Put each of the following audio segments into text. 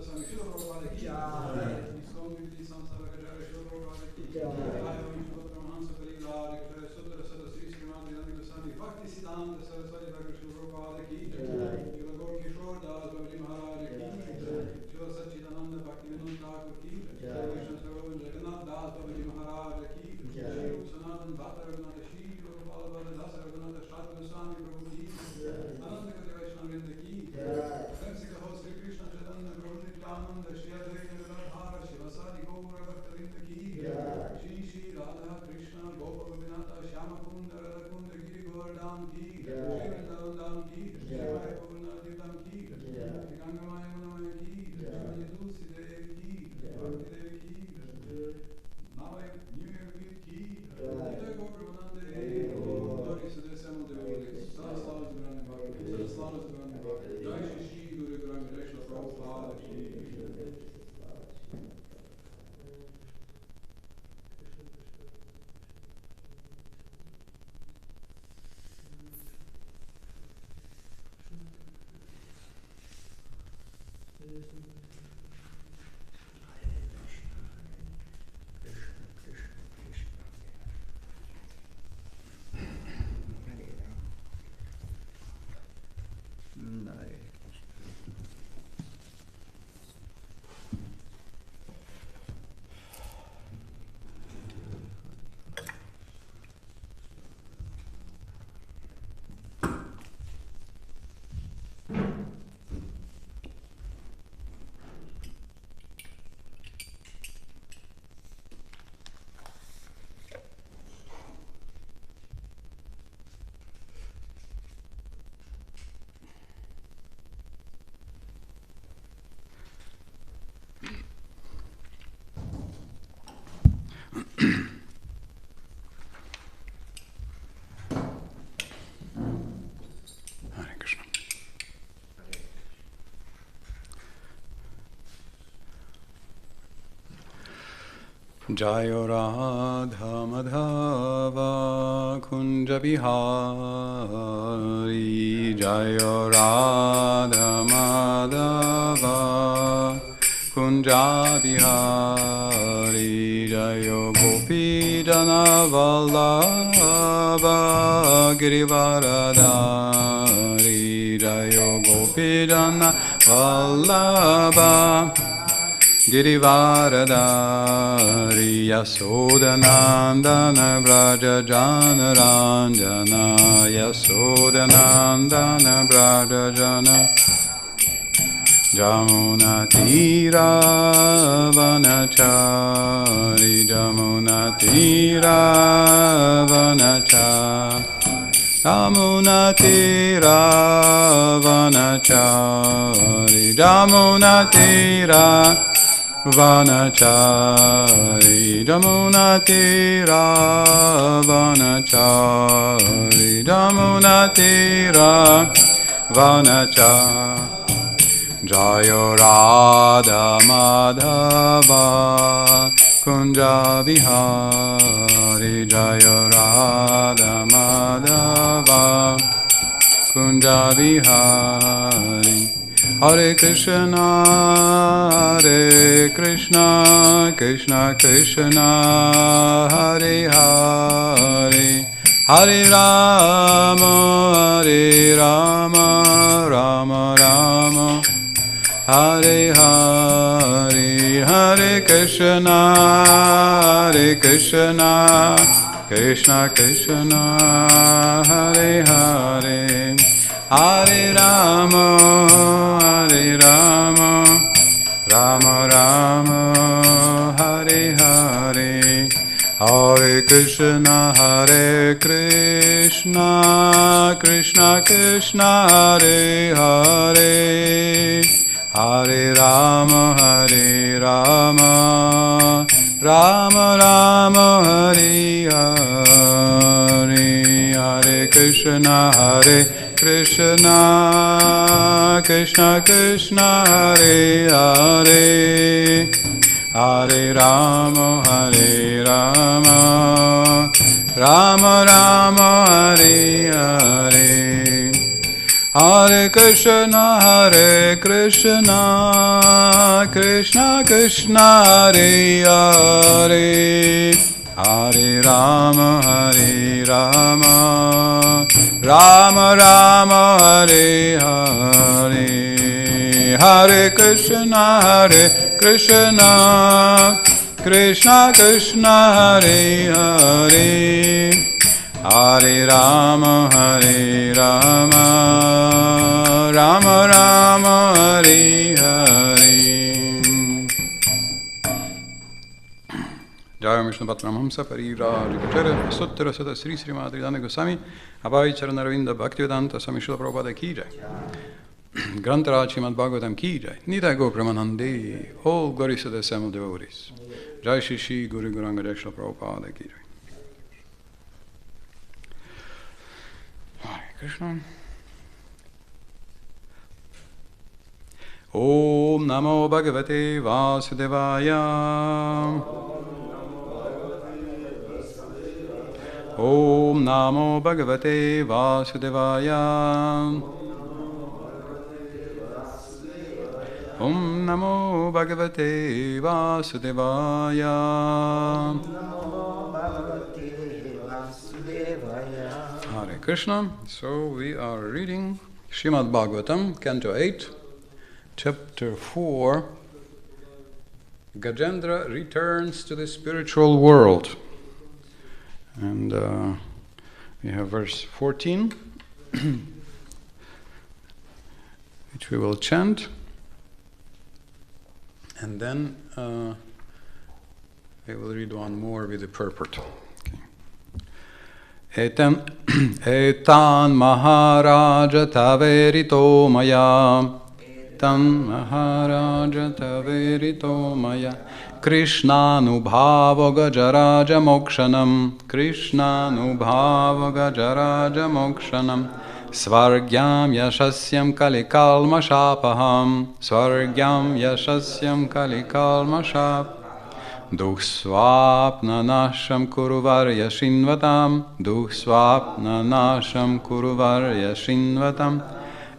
Swami Shila Prabhupada ki jai. ISKCON Ljubljana Samstava Kajara Shila Prabhupada ki jai. Jai Vishnu Brahmansa Parila Rikshaya Sutra Sadasri Srimati Nandi Swami Bhakti Siddhanta Saraswati Bhakti Shila Prabhupada ki jai. Shila Gaur Kishore Das Babri Maharaj ki jai. Shila Satchidananda Bhakti Vinod Thakur ki jai. Krishna Sarvavan Jagannath Das Babri Maharaj ki jai. Sanatan Bhatta Raghunath Shri Prabhupada Bhata Das Raghunath Shatra Swami Prabhu ki jai. Ananda Kati Vaishnava Vrinda ki jai. Thanks to host Hare Krishna Chaitanya Prabhu Nityananda Shri Advaita Gadadhara Shivasadi Gaura Bhaktavinda ki jai. Shri Shri Radha Krishna Gopa Gopinatha Shyama Kunda Radha Kunda Giri Govardhan ki jai. Shri Vrindavan ki jai. Shri Maya Purna Tirtham ki jai. Shri Ganga Maya Munamaya ki jai. Shri Tulsi Devi ki jai. Bhakti Devi ki jai. Navaya New Year Week ki jai. Jai Gaur Premanande Glory Sudesamo Devi Sahasrara Durani Bhakti Sahasrara Durani Bhakti Jai Shri Shri Guru Gurami Krishna Prabhupada ki jai. Hare Krishna. Jayo Radha Madhava Kunja Bihari. Jayo Radha Madhava Kunja Bihari. Jayo Gopi Jana Vallabha Girivaradari. Jayo Gopi Jana Vallabha Girivaradari. Yasodanandana Braja Jana Ranjana. Yasodanandana Braja Jana Jamuna Tira Vanachari. Jamuna Tira Vanachari. Jamuna Tira Vanachari. Jamuna Tira Vanachari. Jamuna Tira Vanachari. Jamuna Tira Vanachari. Jayo Radha Madhava Kunja Bihari. Jayo Radha Madhava Kunja Bihari. Hare Krishna, Hare Krishna, Krishna Krishna, Hare Hare, Hare Rama, Hare Rama, Rama Rama, Hare Hare, Hare Krishna, Hare Krishna, Krishna Krishna, Hare Hare, Hare Rama, Hare Rama, Rama Rama, Hare Hare, Hare Krishna, Hare Krishna, Krishna Krishna, Hare Hare, Hare Rama, Hare Rama, Rama Rama, Hare Hare, Hare Krishna, Hare Krishna, Krishna Krishna, Hare Hare, Hare Rama, Hare Rama, Rama Rama, Hare Hare, Hare Krishna, Krishna Krishna, Hare Hare, Hare Rama, Rama Rama, Hare Hare, Hare Krishna, Krishna Krishna, Hare Hare, Hare Rama, Rama Rama, Hare Hare. Jaya Vishnu Patram Hamsa Parivra Rivachara Suttara Sada Sri Sri Madhridana Goswami Abhay Charanaravinda Bhaktivedanta Swami Srila Prabhupada Ki Jai, Grantaraj Srimad Bhagavatam Ki Jai, Nitai Gaur Premanande, all glories to the assembled devotees. Jai Shri Shri Guru Guranga Jai Srila Prabhupada Ki Jai. Hare Krishna. Om Namo Bhagavate Vasudevaya. Om Namo Bhagavate Vasudevaya. Om Namo Bhagavate Vasudevaya. Hare Krishna. So we are reading Srimad Bhagavatam, Canto 8, Chapter 4. Gajendra returns to the spiritual world. And we have verse 14, which we will chant. And then we will read one more with the purport. Etan Maharaja Taverito Maya. Etan Maharaja Taverito Maya. Krishnanubhava Gajaraja Mokshanam. Krishnanubhava Gajaraja Mokshanam. Svargyam Yashasyam Kalikalma Shapaham. Svargyam Yashasyam Kalikalma Shapaham. Duhsvapna Nasham Kuruvarya Shinvatam. Duhsvapna Nasham Kuruvarya Shinvatam.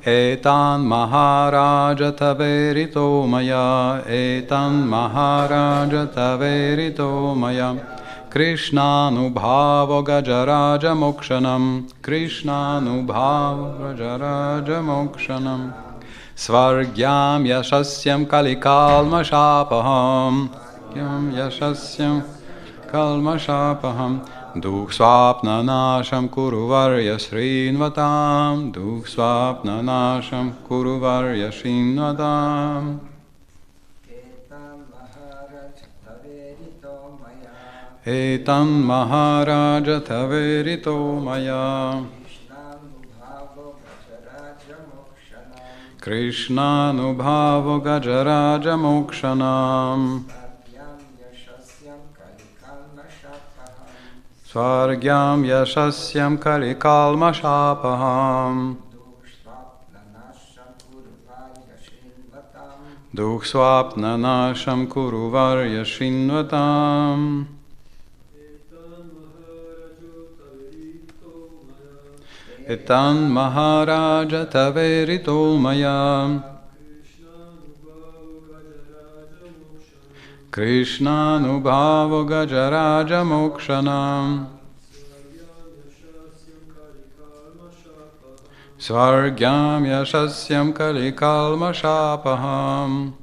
Etan Maharaja Taverito Maya. Etan Maharaja Taverito Maya. Krishnanubhava Gajaraja Mokshanam. Krishnanubhava Gajaraja Mokshanam. Svargyam Yashasyam Kalikalma Shapaham. Yashasyam Kalmashapaham. Duksvapna Nasham Kuruvarya Srinvatam. Duksvapna Nasham Kuruvarya Srinvatam. Etan Maharaja Taverito Maya. Krishnanubhava Gajaraja Mokshanam. Svargyam Yashasyam Kalikalma Shapaham. Duksvapna Nasham Kuruvarya Shinvatam. Etan Maharaja Taverito Maya. Krishnanubhava Gajaraja Mokshanam. Svargyam Yashasyam Kalikalma Shapaham.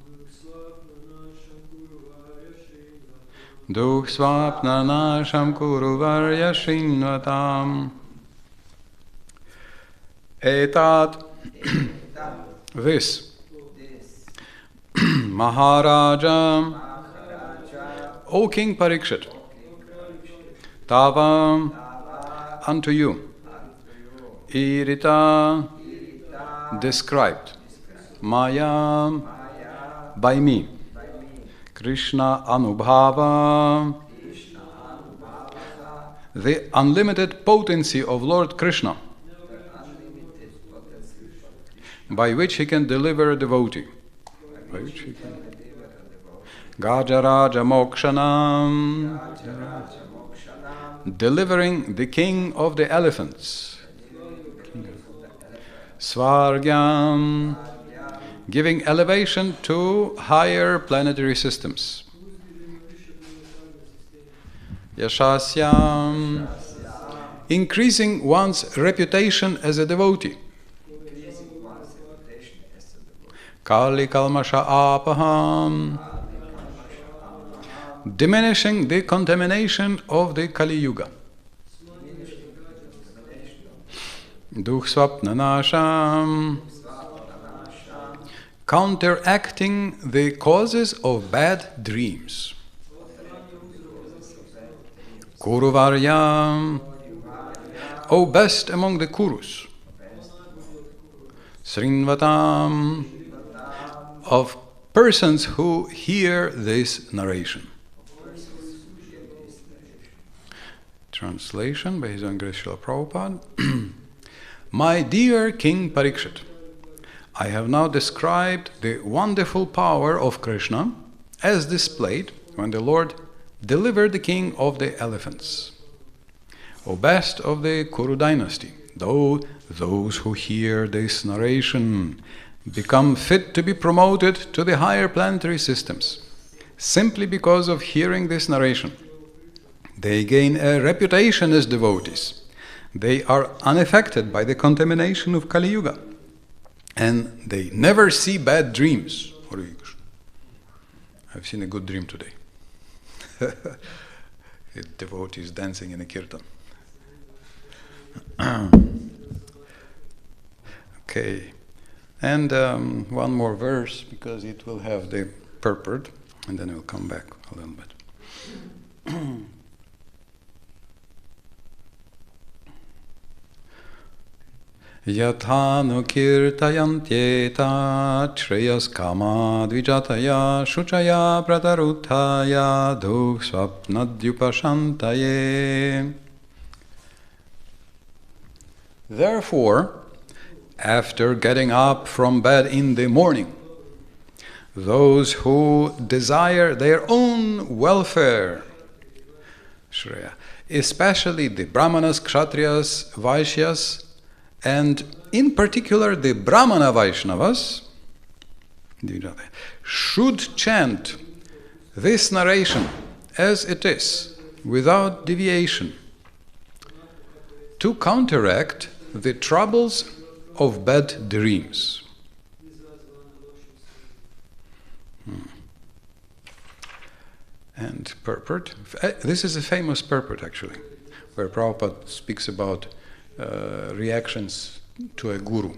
Duksvapna Nasham Kuruvarya Shinvatam. Etat, this, Maharaja, O King Parikshit, Tava, unto you, Irita, described, Maya, by me, Krishna Anubhava, the unlimited potency of Lord Krishna, by which he can deliver a devotee. By which he can. Gajaraja Mokshanam, delivering the king of the elephants. Svargyam, giving elevation to higher planetary systems. Yashasyam, increasing one's reputation as a devotee. Kali kalmasha apaham, diminishing the contamination of the Kali Yuga. Dukhsvapnanasham, counteracting the causes of bad dreams. Kuruvaryam, O best among the Kurus. Srinvatam, of persons who hear this narration. Translation by His Own Grace Srila Prabhupada. My dear King Parikshit, I have now described the wonderful power of Krishna as displayed when the Lord delivered the king of the elephants. O best of the Kuru dynasty, though those who hear this narration become fit to be promoted to the higher planetary systems, simply because of hearing this narration, they gain a reputation as devotees. They are unaffected by the contamination of Kali Yuga, and they never see bad dreams. I've seen a good dream today. A devotee is dancing in a kirtan. Okay, and one more verse because it will have the purport, and then we'll come back a little bit. Yathanu kirtayantyeta shreyas kama dvijataya shuchaya pratarutaya duksvapnadyupashantaye. Therefore, after getting up from bed in the morning, those who desire their own welfare, Shreya, especially the Brahmanas, Kshatriyas, Vaishyas, and in particular the Brahmana Vaishnavas, should chant this narration as it is, without deviation, to counteract the troubles of bad dreams. And purport. This is a famous purport, actually, where Prabhupada speaks about reactions to a guru.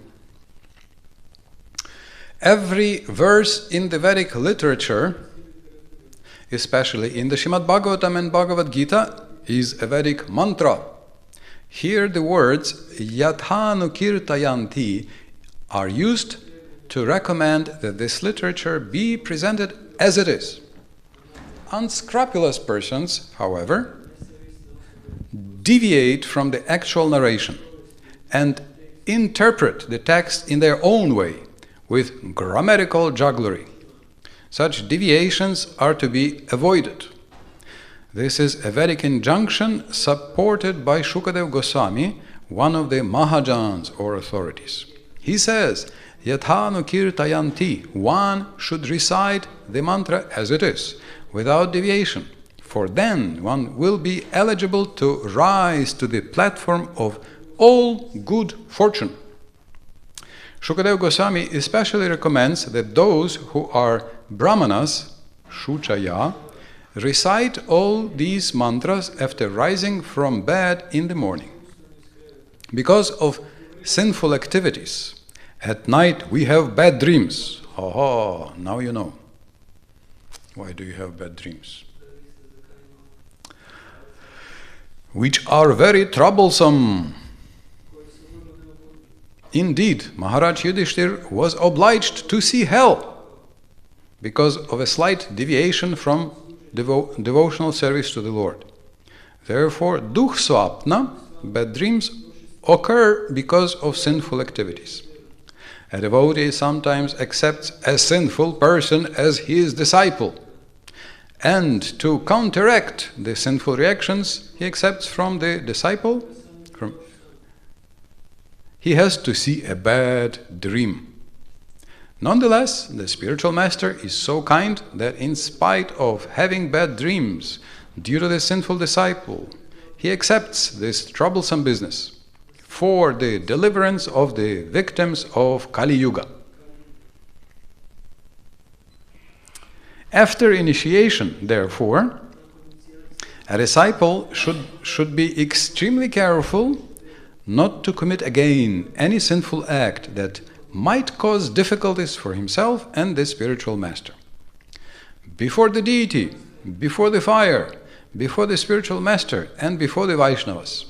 Every verse in the Vedic literature, especially in the Srimad Bhagavatam and Bhagavad Gita, is a Vedic mantra. Here the words Yathanu Kirtayanti are used to recommend that this literature be presented as it is. Unscrupulous persons, however, deviate from the actual narration and interpret the text in their own way with grammatical jugglery. Such deviations are to be avoided. This is a Vedic injunction supported by Shukadev Goswami, one of the Mahajans or authorities. He says, Yathanu Kirtayanti, one should recite the mantra as it is, without deviation, for then one will be eligible to rise to the platform of all good fortune. Shukadev Goswami especially recommends that those who are Brahmanas, Shuchaya, recite all these mantras after rising from bed in the morning. Because of sinful activities, at night we have bad dreams. Oh, now you know. Why do you have bad dreams? Which are very troublesome. Indeed, Maharaj Yudhishthir was obliged to see hell because of a slight deviation from devotional service to the Lord. Therefore, dukhsvapna, bad dreams, occur because of sinful activities. A devotee sometimes accepts a sinful person as his disciple, and to counteract the sinful reactions he accepts from the disciple, he has to see a bad dream. Nonetheless, the spiritual master is so kind that in spite of having bad dreams due to the sinful disciple, he accepts this troublesome business for the deliverance of the victims of Kali Yuga. After initiation, therefore, a disciple should be extremely careful not to commit again any sinful act that might cause difficulties for himself and the spiritual master. Before the deity, before the fire, before the spiritual master, and before the Vaishnavas,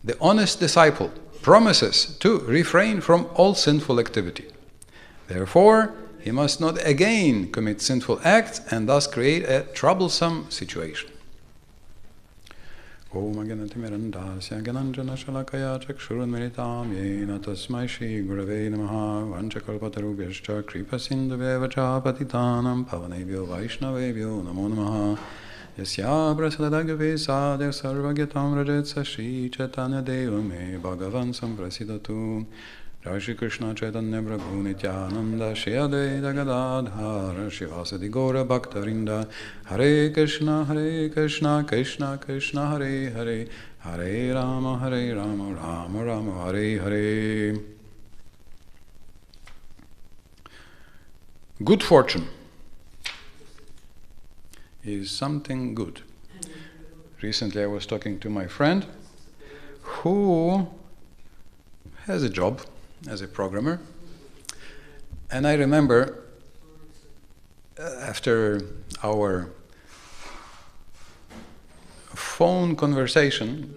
the honest disciple promises to refrain from all sinful activity. Therefore, he must not again commit sinful acts and thus create a troublesome situation. Om Aganati Mirandasya Gananjana Shalakaya Chakshurunmiritam Yena Tasmai Shri Gurave Namaha Vanchakalpatarubhyascha Kripa Sindhuvyeva Patitanam Pavanebhyo Vaishnavebhyo Namo Namaha Yasya Prasadagave Sadya Sarvagyatam Rajetsa Shri Chaitanya Deva Me Bhagavan Samprasidatu Jai Shri Krishna Chaitanya Prabhu Nityananda Shri Advaita Gadadhara Shivasadi Gaura Bhaktarinda Hare Krishna Krishna Krishna Hare Hare Hare Rama Rama Rama Hare Hare. Good fortune is something good. Recently I was talking to my friend who has a job as a programmer, and I remember after our phone conversation,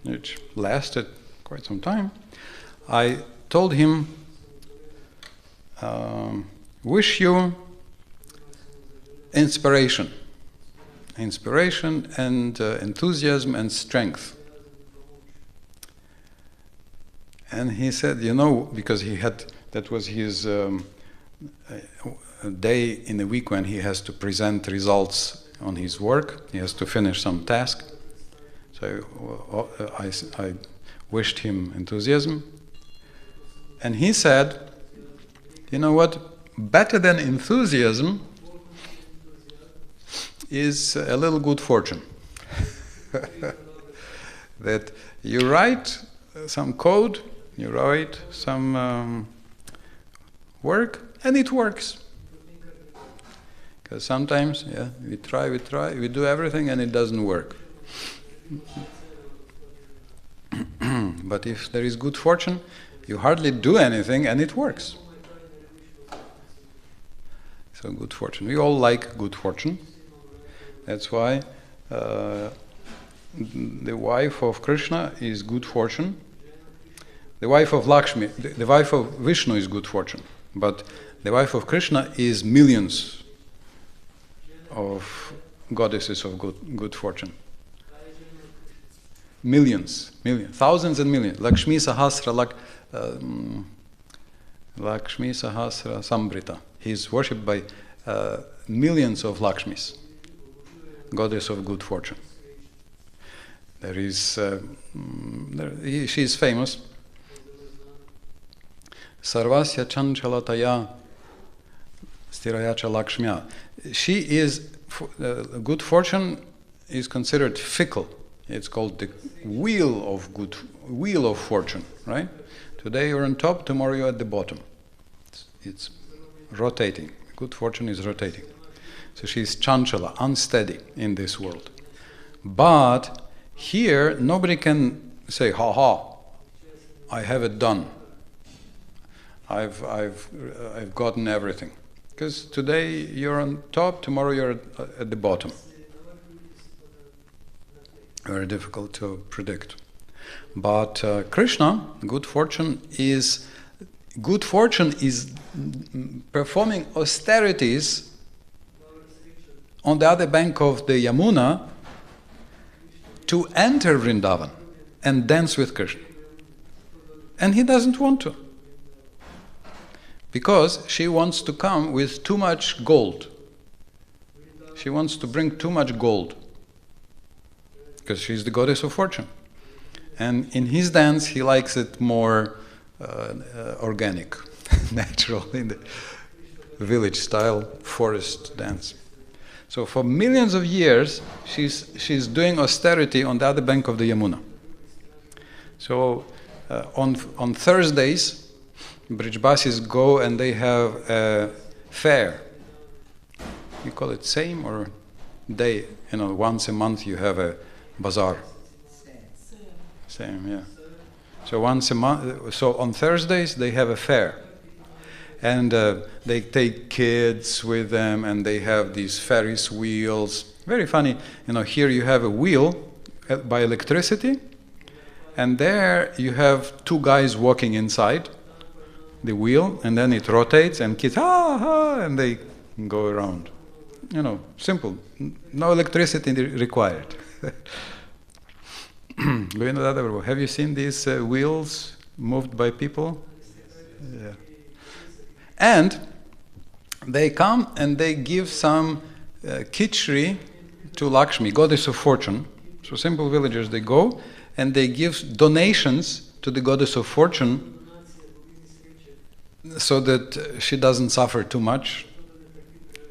which lasted quite some time, I told him, wish you inspiration and enthusiasm and strength. And he said, because that was his day in the week when he has to present results on his work. He has to finish some task. So I wished him enthusiasm. And he said, you know what? Better than enthusiasm is a little good fortune. That you write some code, you write some work, and it works. Because sometimes, we try, we do everything, and it doesn't work. But if there is good fortune, you hardly do anything, and it works. So good fortune. We all like good fortune. That's why the wife of Krishna is good fortune. The wife of Lakshmi, the wife of Vishnu is good fortune. But the wife of Krishna is millions of goddesses of good fortune. Millions, thousands and millions. Lakshmi Sahasra Sambrita. He is worshipped by millions of Lakshmis, goddess of good fortune. There is, she is famous. Sarvasya Chanchalataya Stirayacha Lakshmya. She is, good fortune is considered fickle. It's called the wheel of fortune, right? Today you're on top, tomorrow you're at the bottom. It's rotating. Good fortune is rotating. So she's chanchala, unsteady in this world. But here, nobody can say, ha, I have it done. I've gotten everything. Because today you're on top, tomorrow you're at the bottom. Very difficult to predict. But Krishna, good fortune is performing austerities on the other bank of the Yamuna to enter Vrindavan and dance with Krishna. And he doesn't want to. Because she wants to come with too much gold. She wants to bring too much gold. Because she's the goddess of fortune. And in his dance, he likes it more organic, natural, in the village style, forest dance. So for millions of years, she's doing austerity on the other bank of the Yamuna. So on Thursdays, Brijbasis go and they have a fair. You call it same or day? Once a month you have a bazaar. Same, yeah. So once a month. So on Thursdays they have a fair, and they take kids with them, and they have these Ferris wheels. Very funny. Here you have a wheel by electricity, and there you have two guys walking inside the wheel, and then it rotates, and kids and they go around. Simple. No electricity required. Have you seen these wheels moved by people? Yeah. And they come and they give some khichdi to Lakshmi, goddess of fortune. So simple villagers, they go and they give donations to the goddess of fortune so that she doesn't suffer too much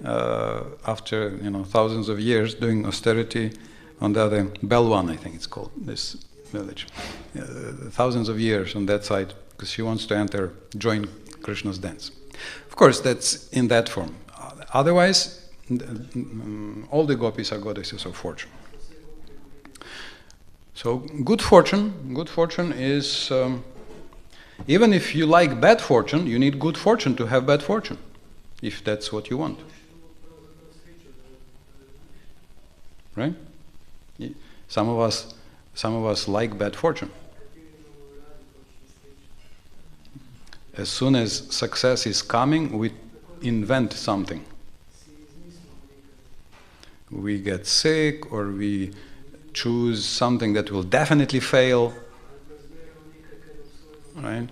after thousands of years doing austerity on the other Belwan, I think it's called, this village. Thousands of years on that side, because she wants to join Krishna's dance. Of course, that's in that form. Otherwise, all the gopis are goddesses of fortune. So good fortune is, even if you like bad fortune, you need good fortune to have bad fortune, if that's what you want. Right? Some of us like bad fortune. As soon as success is coming, we invent something. We get sick, or we choose something that will definitely fail. Right?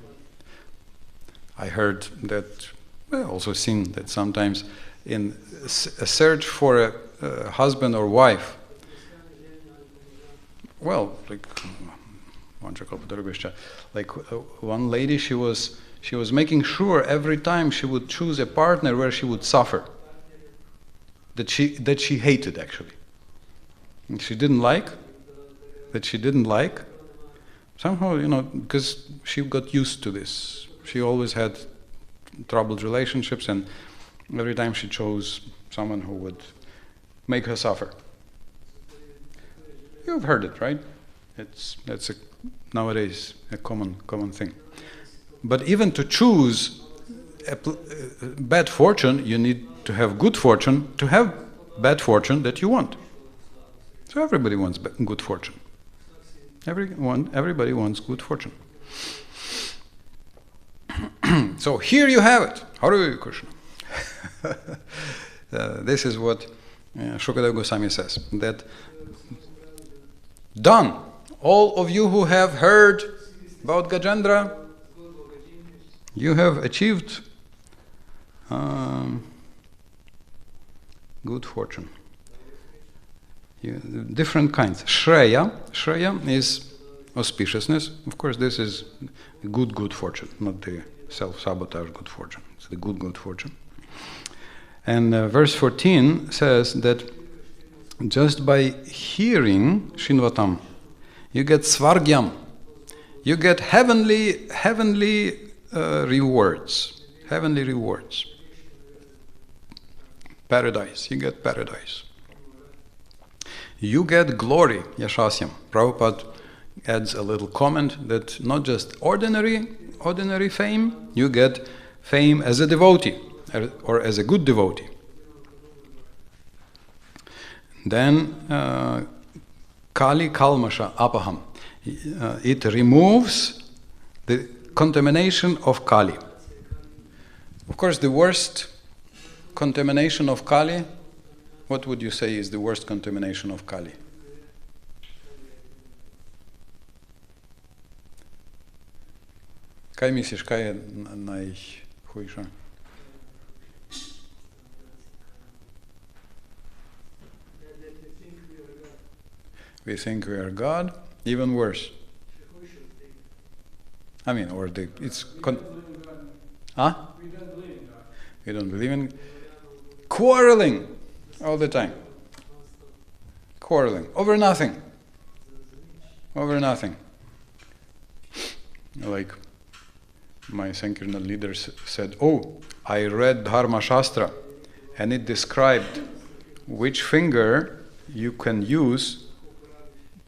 I heard that, also seen that sometimes in a search for a husband or wife, one lady, she was making sure every time she would choose a partner where she would suffer, that she hated actually. And she didn't like. Somehow, because she got used to this. She always had troubled relationships, and every time she chose someone who would make her suffer. You've heard it, right? That's nowadays a common thing. But even to choose bad fortune, you need to have good fortune to have bad fortune that you want. So everybody wants good fortune. Everybody wants good fortune. So here you have it. Hare Krishna. This is what Shukadeva Goswami says, that done. All of you who have heard about Gajendra, you have achieved good fortune. Different kinds. Shreya is auspiciousness. Of course, this is good fortune, not the self-sabotage good fortune. It's the good fortune. And verse 14 says that just by hearing Shinvatam, you get svargyam, you get heavenly rewards. Heavenly rewards. Paradise, you get paradise. You get glory, yashasyam. Prabhupada adds a little comment that not just ordinary fame, you get fame as a devotee, or as a good devotee. Then Kali Kalmasha Apaham. It removes the contamination of Kali. Of course, the worst contamination of Kali, what would you say is the worst contamination of Kali? Kaj misliš, kaj je najhujša? We think we are God. Even worse. I mean, or huh? We don't believe in God. We don't believe in quarreling all the time. Quarreling over nothing. Over nothing. Like my Sankirtan leader said, "Oh, I read Dharma Shastra, and it described which finger you can use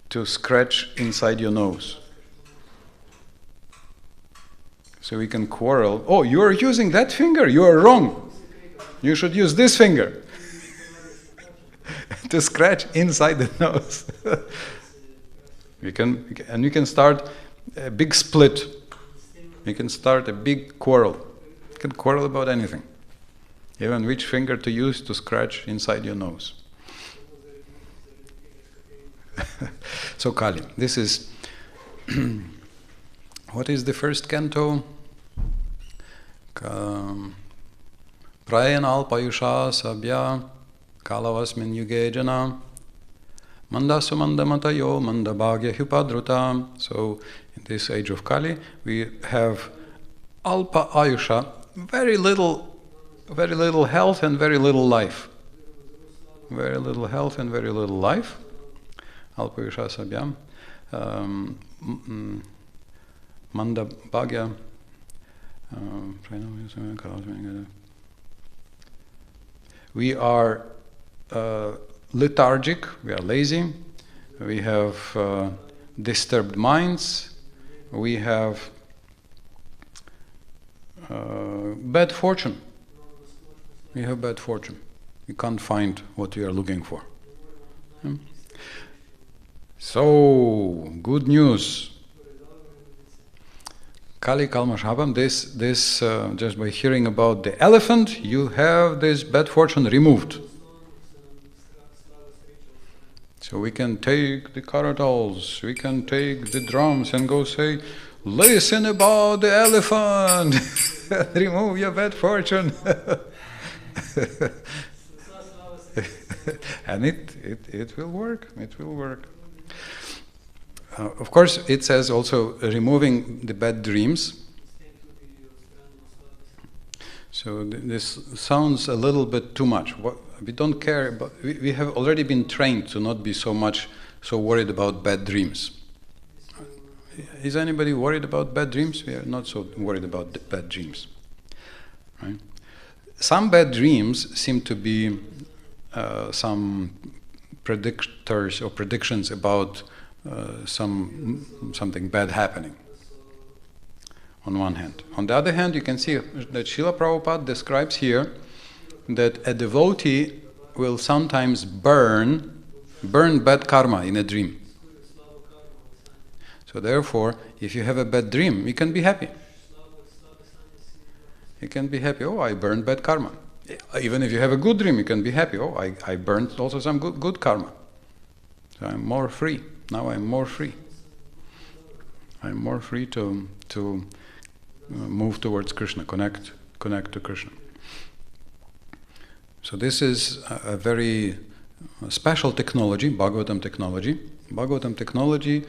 to scratch inside your nose. So we can quarrel. Oh, you are using that finger? You are wrong. You should use this finger to scratch inside the nose." You can start a big split. You can start a big quarrel. You can quarrel about anything. Even which finger to use to scratch inside your nose. So Kali, this is what is the first canto? Prayanal payusha sabya kalavasmin yuge jana mandasu mandamatayo mandabhagya hupadruta. So in this age of Kali, we have alpa ayusha, very little health and very little life. Very little health and very little life. Alpa ayusha sabya mandabhagya. We are lethargic, we are lazy, we have disturbed minds, we have bad fortune. We have bad fortune. We can't find what we are looking for. So, good news. Kali Kalmashapam, this just by hearing about the elephant, you have this bad fortune removed. So we can take the karatals, we can take the drums and go say, "Listen about the elephant, remove your bad fortune." And it will work, it will work. Of course, it says also removing the bad dreams. So this sounds a little bit too much. We don't care, but we have already been trained to not be so worried about bad dreams. Is anybody worried about bad dreams? We are not so worried about the bad dreams. Right? Some bad dreams seem to be some predictors or predictions about something bad happening, on one hand. On the other hand, you can see that Srila Prabhupada describes here that a devotee will sometimes burn bad karma in a dream. So therefore, if you have a bad dream, you can be happy. You can be happy, "Oh, I burned bad karma." Even if you have a good dream, you can be happy, "Oh, I burned also some good karma. So I'm more free. Now I'm more free. I'm more free to move towards Krishna, connect to Krishna." So this is a very special technology, Bhagavatam technology. Bhagavatam technology,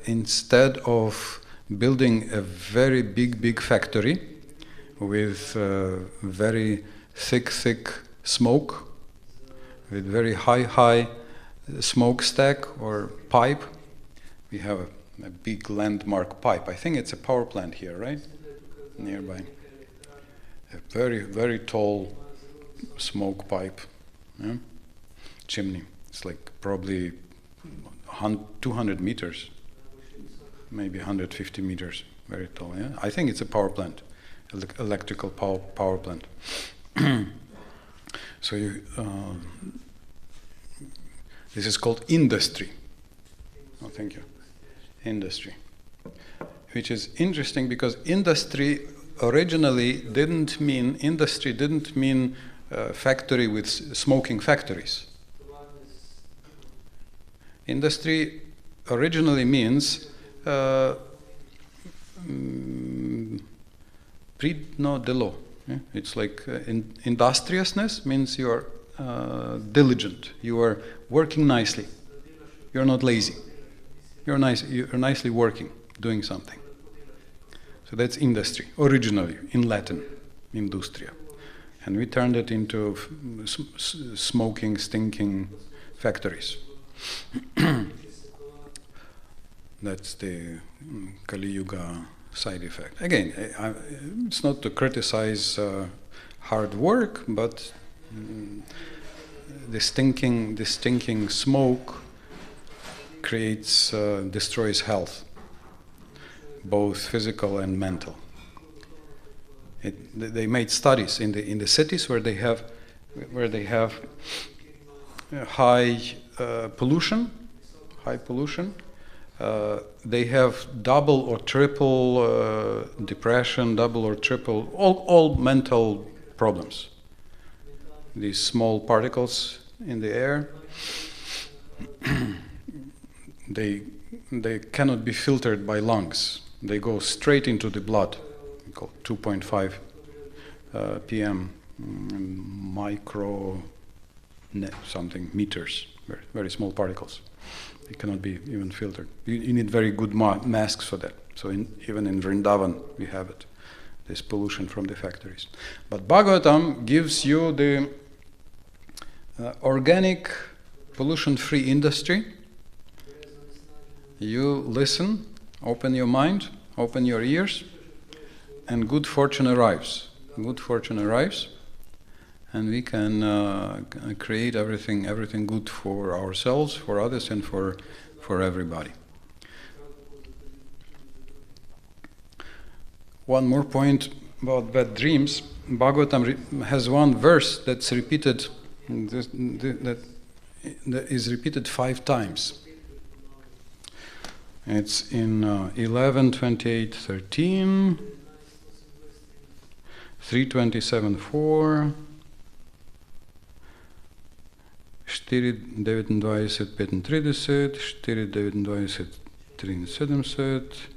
instead of building a very big factory with very thick smoke, with very high smokestack or pipe. We have a big landmark pipe. I think it's a power plant here, right? Nearby. A very tall smoke pipe. Yeah? Chimney. It's like probably 200 meters. Maybe 150 meters. Very tall, yeah? I think it's a power plant. Electrical power plant. So this is called industry. Oh, thank you. Industry. Which is interesting because industry originally didn't mean factory with smoking factories. Industry originally means pridno delo. Yeah? It's like industriousness means you are diligent. You are working nicely. You're not lazy. You're nicely working, doing something. So that's industry, originally in Latin, industria. And we turned it into smoking, stinking factories. That's the Kali Yuga side effect. Again, it's not to criticize hard work, but the stinking smoke destroys health, both physical and mental. They made studies in the cities where they have high pollution. They have double or triple depression, double or triple all mental problems. These small particles in the air, they cannot be filtered by lungs. They go straight into the blood. 2.5 pm micro something meters, very, very small particles. They cannot be even filtered. You need very good masks for that. So even in Vrindavan we have it, this pollution from the factories. But Bhagavatam gives you the organic pollution-free industry. You listen, open your mind, open your ears, and good fortune arrives. Good fortune arrives, and we can create everything good for ourselves, for others, and for everybody. One more point about bad dreams. Bhagavatam has one verse that's repeated, that is repeated 5 times. It's in 11:28:13. 3:27:4, 4:29:35:30, 4:29:73,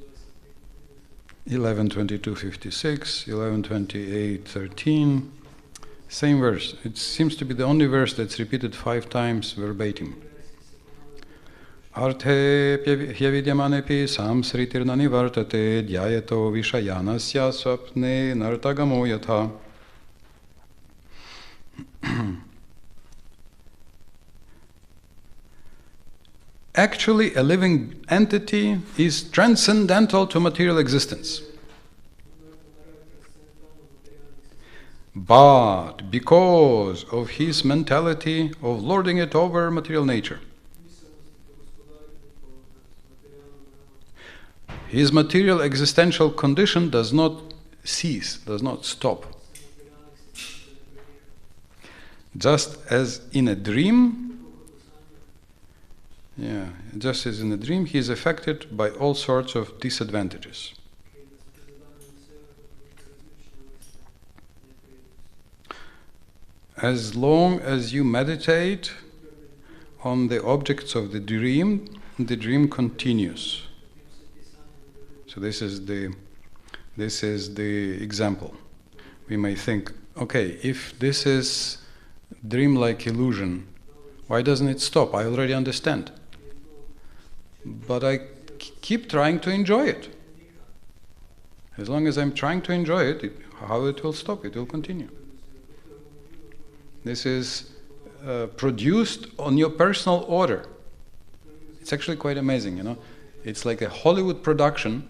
11:22:56, 11:28:13. Same verse. It seems to be the only verse that's repeated 5 times verbatim. Arthe hyavidyamanephi samsritirnani vartate dhyayato vishayanasya swapne nartagamo yatha. Actually, a living entity is transcendental to material existence. But because of his mentality of lording it over material nature, his material existential condition does not cease, does not stop. Just as in a dream, he is affected by all sorts of disadvantages. As long as you meditate on the objects of the dream continues. So this is the example. We may think, okay, if this is dream-like illusion, why doesn't it stop? I already understand. But I keep trying to enjoy it. As long as I'm trying to enjoy it, how it will stop? It will continue. This is produced on your personal order. It's actually quite amazing, you know. It's like a Hollywood production.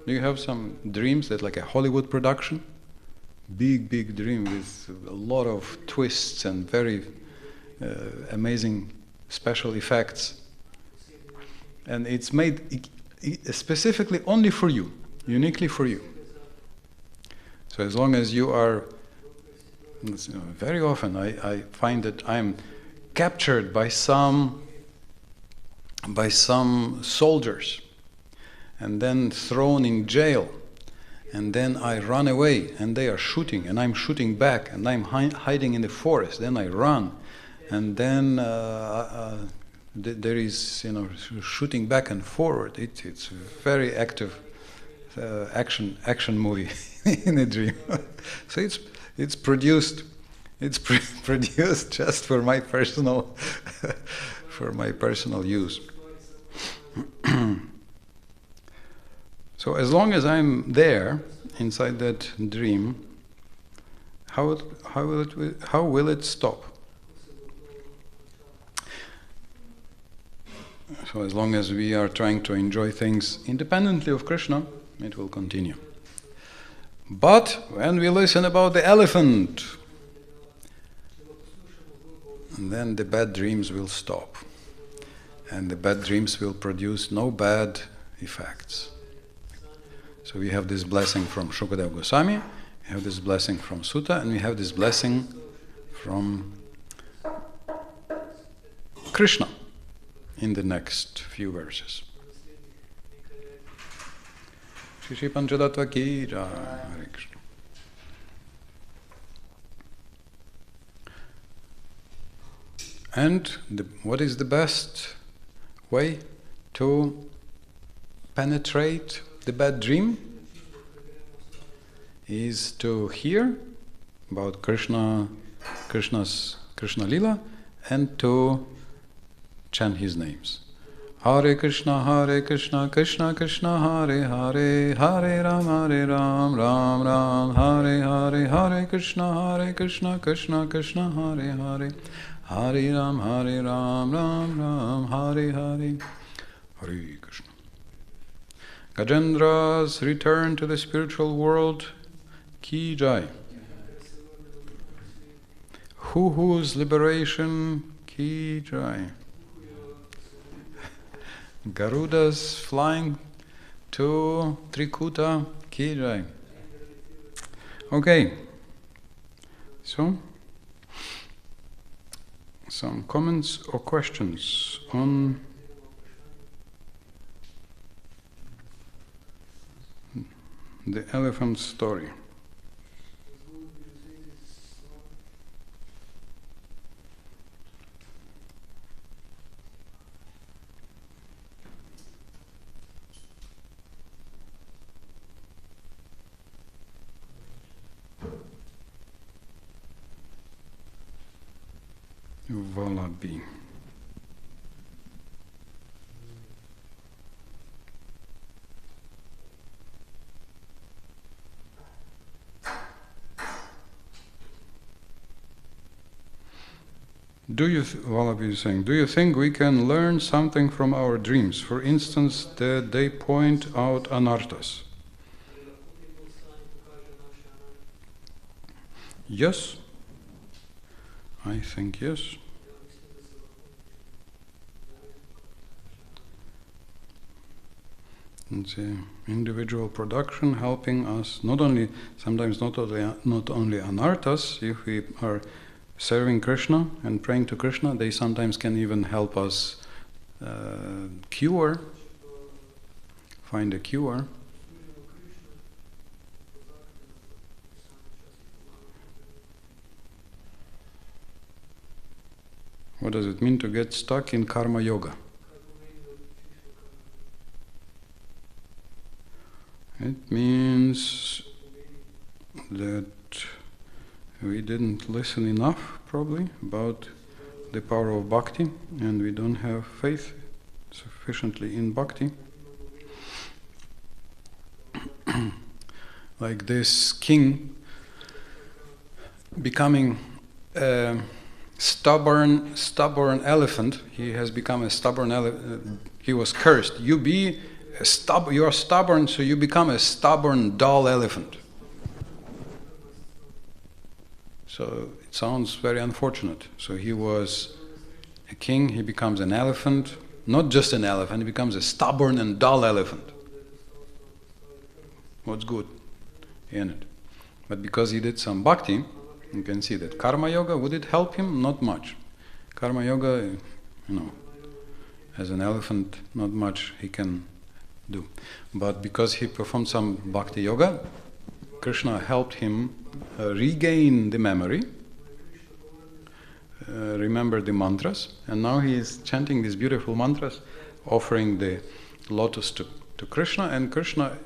Do you have some dreams that like a Hollywood production? Big dream with a lot of twists and very amazing special effects. And it's made specifically only for you, uniquely for you. So as long as you are, very often I find that I'm captured by some soldiers and then thrown in jail, and then I run away and they are shooting and I'm shooting back and I'm hiding in the forest, then I run, and then there is shooting back and forward. It's a very active action movie in a dream. So it's produced just for my personal use. So as long as I'm there, inside that dream, how will it stop? So as long as we are trying to enjoy things independently of Krishna, it will continue. But when we listen about the elephant, then the bad dreams will stop. And the bad dreams will produce no bad effects. So we have this blessing from Shukadeva Goswami, we have this blessing from Sutta, and we have this blessing from Krishna in the next few verses. Shri Panchadattva ki jai, Hare Krishna. And what is the best way to penetrate the bad dream? Is to hear about Krishna's Krishna Lila and to chant his names. Hare Krishna, Krishna Krishna, Hare Hare, Hare-rama, Ram Ram, Hare Hare, Hare Krishna, Krishna Krishna, Hare Hare, Hare Ram, Ram, Hare Hare, Hare Krishna. Gajendra's return to the spiritual world, ki jai. Whose liberation, ki jai. Garuda's flying to Trikuta, ki jai. Okay, so some comments or questions on the elephant story. Wallaby. Wallaby is saying, do you think we can learn something from our dreams? For instance, that they point out anarthas. Yes. I think yes. It's an individual production helping us sometimes not only anarthas. If we are serving Krishna and praying to Krishna, they sometimes can even help us find a cure. What does it mean to get stuck in karma yoga? It means that we didn't listen enough, probably, about the power of bhakti, and we don't have faith sufficiently in bhakti. Like this king becoming stubborn elephant. He has become a stubborn elephant. He was cursed. You are stubborn, so you become a stubborn, dull elephant. So it sounds very unfortunate. So he was a king, he becomes an elephant, not just an elephant, he becomes a stubborn and dull elephant. What's good in it? But because he did some bhakti, you can see that karma yoga, would it help him? Not much. Karma yoga, as an elephant, not much he can do. But because he performed some bhakti yoga, Krishna helped him regain the memory, remember the mantras, and now he is chanting these beautiful mantras, offering the lotus to Krishna, and Krishna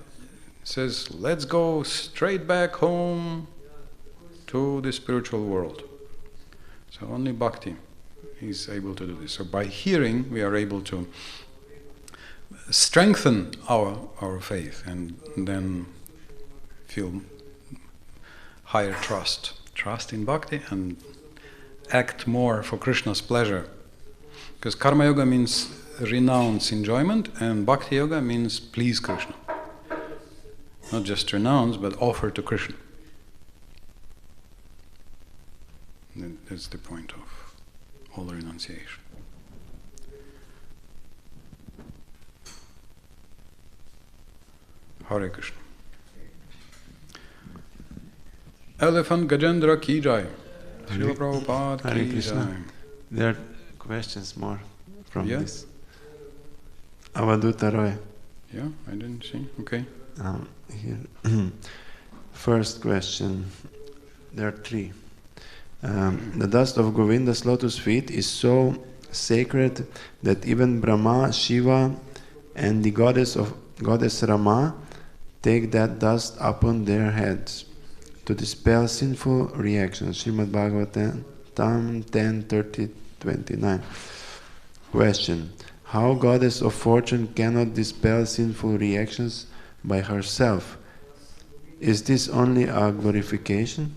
says, let's go straight back home to the spiritual world. So only bhakti is able to do this. So by hearing, we are able to strengthen our faith and then feel higher trust in bhakti and act more for Krishna's pleasure. Because karma yoga means renounce enjoyment and bhakti yoga means please Krishna. Not just renounce, but offer to Krishna. That's the point of all renunciation. Hare Krishna. Elephant Gajendra ki jai. Srila Prabhupada ki jai. There are questions more from this. Avaduta Roy. Yeah, I didn't see. Okay. Here. First question. There are three. The dust of Govinda's lotus feet is so sacred that even Brahma, Shiva, and the goddess Rama take that dust upon their heads to dispel sinful reactions. Srimad Bhagavatam 10:30-29. Question: how goddess of fortune cannot dispel sinful reactions by herself? Is this only a glorification?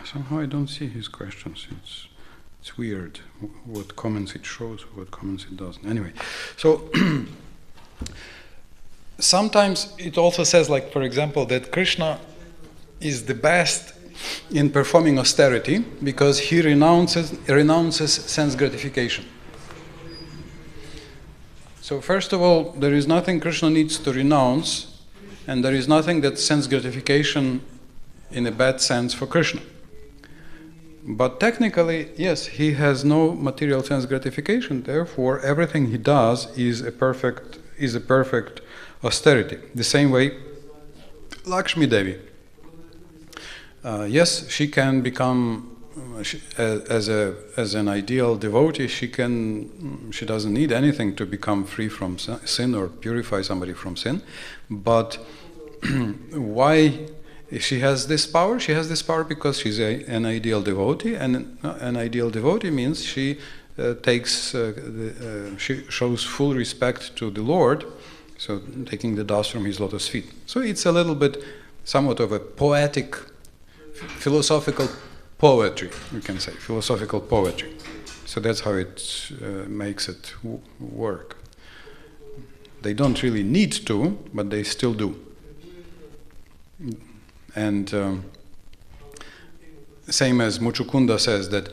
Somehow I don't see his questions. It's weird what comments it shows, what comments it doesn't. Anyway, so sometimes it also says, like for example, that Krishna is the best in performing austerity because he renounces sense gratification. So first of all, there is nothing Krishna needs to renounce, and there is nothing that's sense gratification in a bad sense for Krishna. But technically, yes, he has no material sense gratification, therefore everything he does is a perfect austerity. The same way Lakshmi Devi. Yes, she can become as an ideal devotee, she doesn't need anything to become free from sin or purify somebody from sin. But why she has this power? She has this power because she's an ideal devotee, and an ideal devotee means she she shows full respect to the Lord, so taking the dust from his lotus feet. So it's a little bit, somewhat of a poetic, philosophical poetry, you can say, philosophical poetry. So that's how it makes it work. They don't really need to, but they still do. And same as Muchukunda says that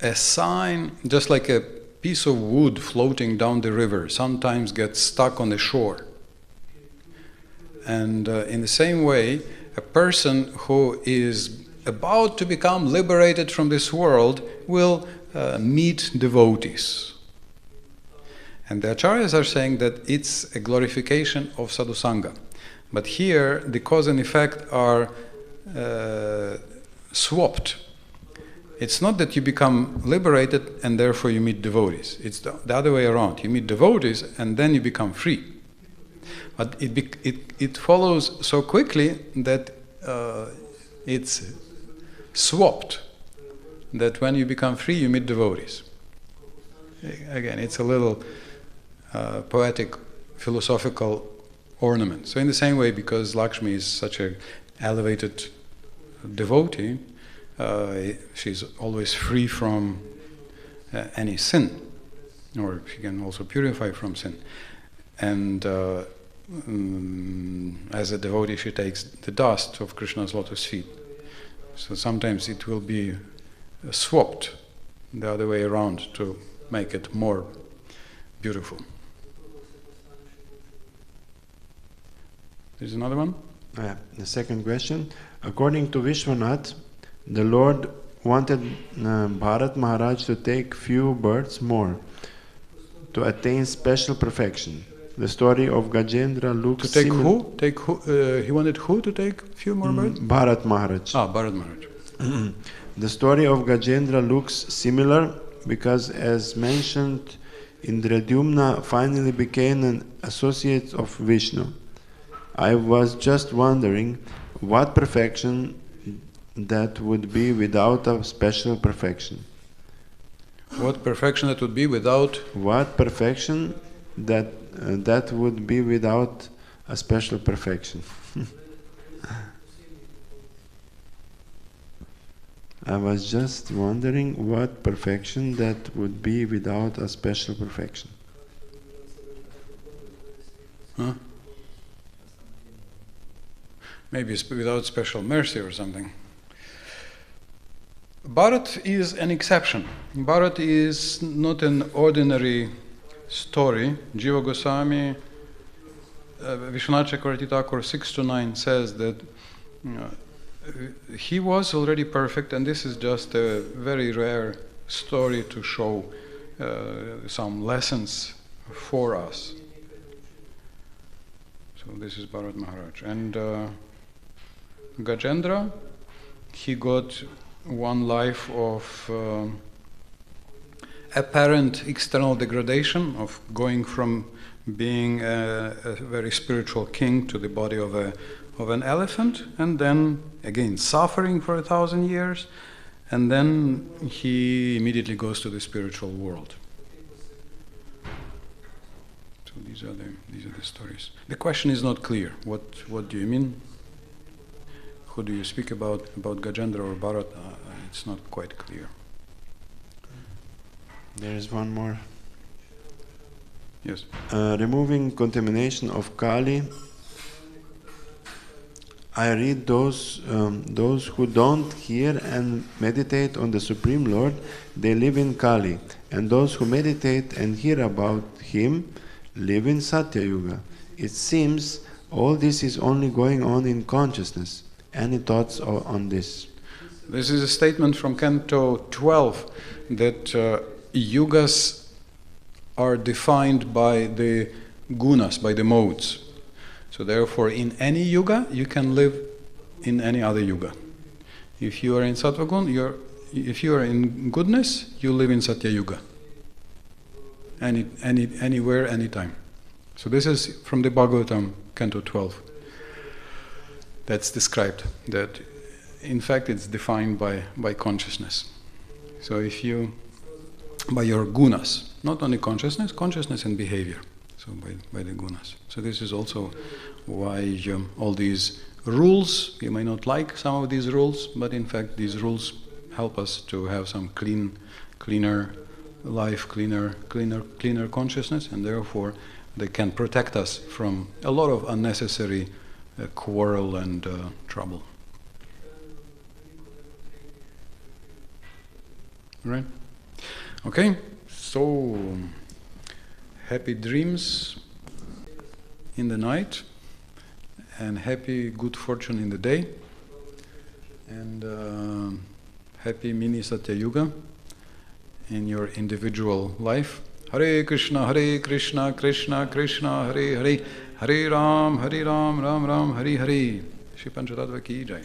a sign, just like a piece of wood floating down the river, sometimes gets stuck on the shore. And in the same way, a person who is about to become liberated from this world will meet devotees. And the acharyas are saying that it's a glorification of sadhusanga. But here, the cause and effect are swapped. It's not that you become liberated and therefore you meet devotees. It's the other way around. You meet devotees and then you become free. But it follows so quickly that it's swapped. That when you become free, you meet devotees. Again, it's a little poetic, philosophical ornament. So in the same way, because Lakshmi is such an elevated devotee, she's always free from any sin, or she can also purify from sin. And as a devotee, she takes the dust of Krishna's lotus feet. So sometimes it will be swapped the other way around to make it more beautiful. There's another one? The second question. According to Vishwanath, the Lord wanted Bharat Maharaj to take few births more to attain special perfection. The story of Gajendra looks to take who? He wanted who to take few more births? Bharat Maharaj. Bharat Maharaj. The story of Gajendra looks similar because, as mentioned, Indradyumna finally became an associate of Vishnu. I was just wondering what perfection that would be without a special perfection. What perfection that would be without? What perfection that would be without a special perfection. I was just wondering what perfection that would be without a special perfection. Huh? Maybe without special mercy or something. Bharat is an exception. Bharat is not an ordinary story. Jiva Goswami, Vishwanath Chakravarti Thakur 6-9 says that he was already perfect, and this is just a very rare story to show some lessons for us. So this is Bharat Maharaj. And Gajendra, he got one life of apparent external degradation, of going from being a very spiritual king to the body of an elephant, and then again suffering for 1,000 years, and then he immediately goes to the spiritual world. So these are the stories. The question is not clear. What do you mean? Who do you speak about Gajendra or Bharat? It's not quite clear. There is one more. Yes. Removing contamination of Kali. I read those who don't hear and meditate on the Supreme Lord, they live in Kali, and those who meditate and hear about Him live in Satya Yuga. It seems all this is only going on in consciousness. Any thoughts on this? This is a statement from Canto 12 that yugas are defined by the gunas, by the modes. So therefore, in any yuga, you can live in any other yuga. If you are in Sattva-gun, if you are in goodness, you live in Satya Yuga. Anywhere, anytime. So this is from the Bhagavatam, Canto 12. That's described, that in fact it's defined by consciousness. So if you, by your gunas, not only consciousness and behavior, so by the gunas. So this is also why all these rules, you may not like some of these rules, but in fact these rules help us to have some cleaner life, cleaner consciousness, and therefore they can protect us from a lot of unnecessary quarrel and trouble. Right? Okay, so happy dreams in the night and happy good fortune in the day, and happy mini Satya Yuga in your individual life. Hare Krishna, Krishna Krishna, Hare Hare, Hare Ram, Ram Ram, Hare Hare. Shri Panchatattva ki jai.